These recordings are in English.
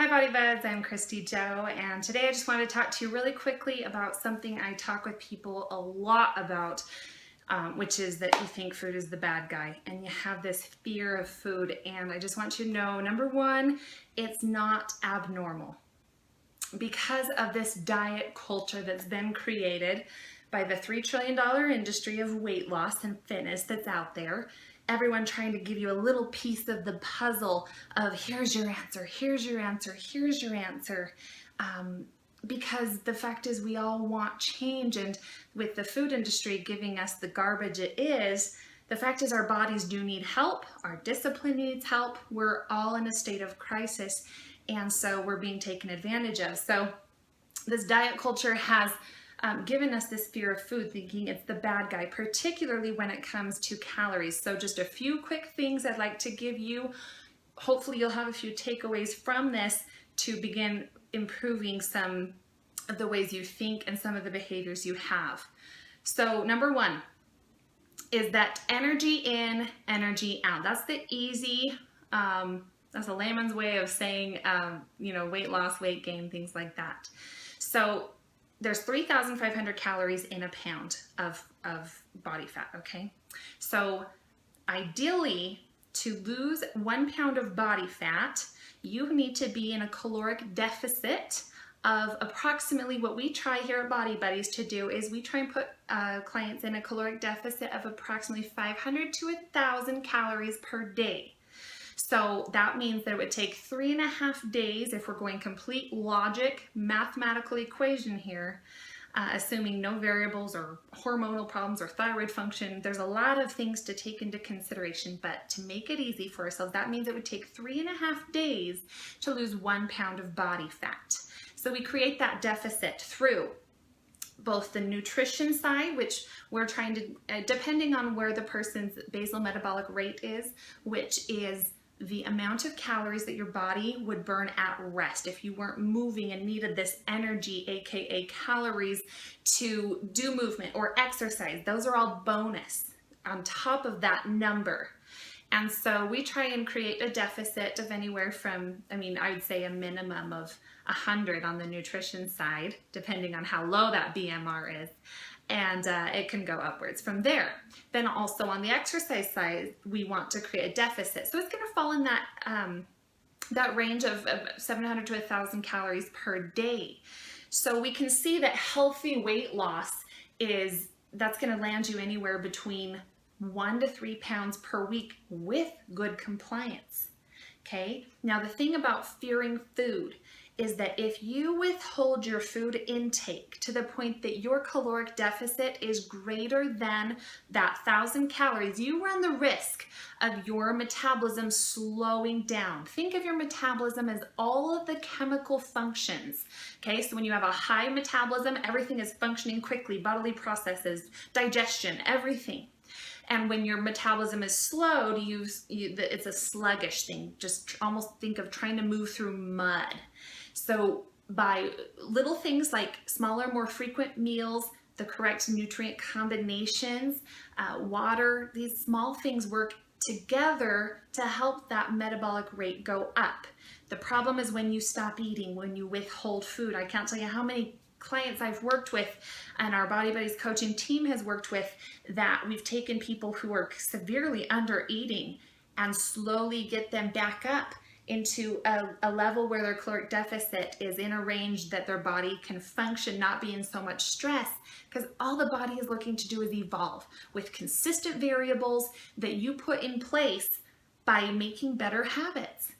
Hi Body Buds, I'm Christy Joe, and today I just wanted to talk to you really quickly about something I talk with people a lot about, which is that you think food is the bad guy and you have this fear of food. And I just want you to know, number one, it's not abnormal. Because of this diet culture that's been created by the $3 trillion industry of weight loss and fitness that's out there, everyone trying to give you a little piece of the puzzle of here's your answer, here's your answer, here's your answer. Because the fact is we all want change, and with the food industry giving us the garbage it is, the fact is our bodies do need help, our discipline needs help, we're all in a state of crisis, and so we're being taken advantage of. So this diet culture has given us this fear of food, thinking it's the bad guy, particularly when it comes to calories. So just a few quick things I'd like to give you. Hopefully you'll have a few takeaways from this to begin improving some of the ways you think and some of the behaviors you have. So number one is that energy in, energy out. That's the easy, that's a layman's way of saying, weight loss, weight gain, things like that. So there's 3,500 calories in a pound of body fat, okay? So ideally, to lose 1 pound of body fat, you need to be in a caloric deficit of approximately, what we try here at Body Buddies to do is we try and put clients in a caloric deficit of approximately 500 to 1,000 calories per day. So that means that it would take 3.5 days, if we're going complete logic, mathematical equation here, assuming no variables or hormonal problems or thyroid function. There's a lot of things to take into consideration, but to make it easy for ourselves, that means it would take 3.5 days to lose 1 pound of body fat. So we create that deficit through both the nutrition side, which we're trying to, depending on where the person's basal metabolic rate is, which is the amount of calories that your body would burn at rest if you weren't moving and needed this energy, aka calories, to do movement or exercise. Those are all bonus on top of that number. And so we try and create a deficit of anywhere from, I would say a minimum of 100 on the nutrition side, depending on how low that BMR is. And it can go upwards from there. Then also on the exercise side, we want to create a deficit. So it's going to fall in that, that range of 700 to 1,000 calories per day. So we can see that healthy weight loss that's going to land you anywhere between 1 to 3 pounds per week with good compliance. Okay, now the thing about fearing food is that if you withhold your food intake to the point that your caloric deficit is greater than that 1,000 calories, you run the risk of your metabolism slowing down. Think of your metabolism as all of the chemical functions. Okay, so when you have a high metabolism, everything is functioning quickly, bodily processes, digestion, everything. And when your metabolism is slow, it's a sluggish thing. Just almost think of trying to move through mud. So by little things like smaller, more frequent meals, the correct nutrient combinations, water, these small things work together to help that metabolic rate go up. The problem is when you stop eating, when you withhold food. I can't tell you how many clients I've worked with and our Body Buddies coaching team has worked with that we've taken people who are severely under eating and slowly get them back up into a level where their caloric deficit is in a range that their body can function, not be in so much stress, because all the body is looking to do is evolve with consistent variables that you put in place by making better habits.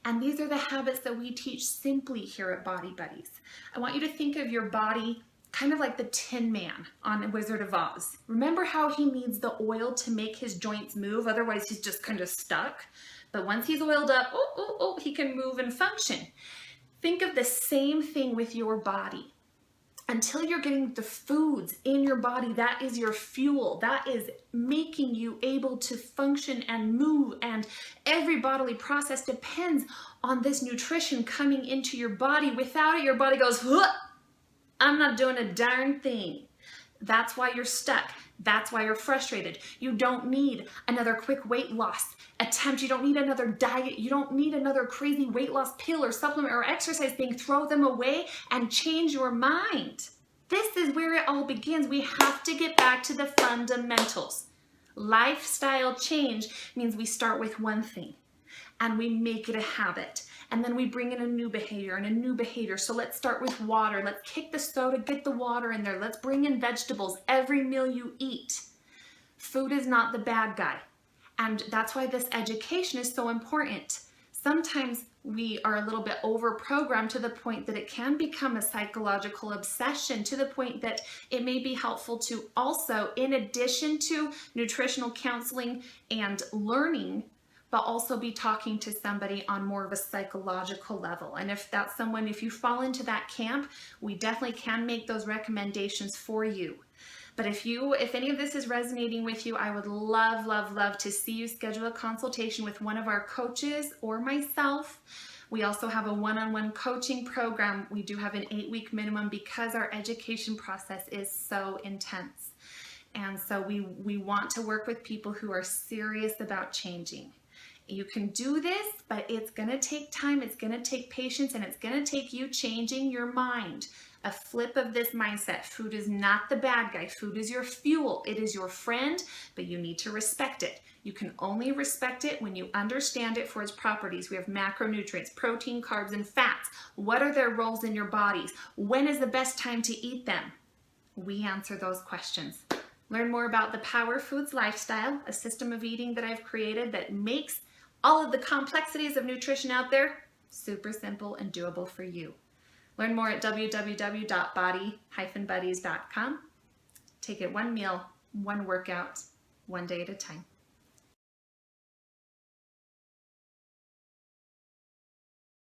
And these are the habits that we teach simply here at Body Buddies. I want you to think of your body kind of like the Tin Man on Wizard of Oz. Remember how he needs the oil to make his joints move, otherwise he's just kind of stuck? But once he's oiled up, he can move and function. Think of the same thing with your body. Until you're getting the foods in your body, that is your fuel. That is making you able to function and move, and every bodily process depends on this nutrition coming into your body. Without it, your body goes, I'm not doing a darn thing. That's why you're stuck. That's why you're frustrated. You don't need another quick weight loss attempt. You don't need another diet. You don't need another crazy weight loss pill or supplement or exercise thing. Throw them away and change your mind. This is where it all begins. We have to get back to the fundamentals. Lifestyle change means we start with one thing and we make it a habit. And then we bring in a new behavior and a new behavior. So let's start with water. Let's kick the soda, get the water in there. Let's bring in vegetables every meal you eat. Food is not the bad guy. And that's why this education is so important. Sometimes we are a little bit over-programmed to the point that it can become a psychological obsession, to the point that it may be helpful to also, in addition to nutritional counseling and learning, but also be talking to somebody on more of a psychological level. And if that's someone, if you fall into that camp, we definitely can make those recommendations for you. But if any of this is resonating with you, I would love, love, love to see you schedule a consultation with one of our coaches or myself. We also have a one-on-one coaching program. We do have an 8-week minimum because our education process is so intense. And so we want to work with people who are serious about changing. You can do this, but it's going to take time, it's going to take patience, and it's going to take you changing your mind. A flip of this mindset. Food is not the bad guy. Food is your fuel. It is your friend, but you need to respect it. You can only respect it when you understand it for its properties. We have macronutrients, protein, carbs, and fats. What are their roles in your bodies? When is the best time to eat them? We answer those questions. Learn more about the Power Foods lifestyle, a system of eating that I've created that makes all of the complexities of nutrition out there super simple and doable for you. Learn more at www.body-buddies.com. Take it one meal, one workout, one day at a time.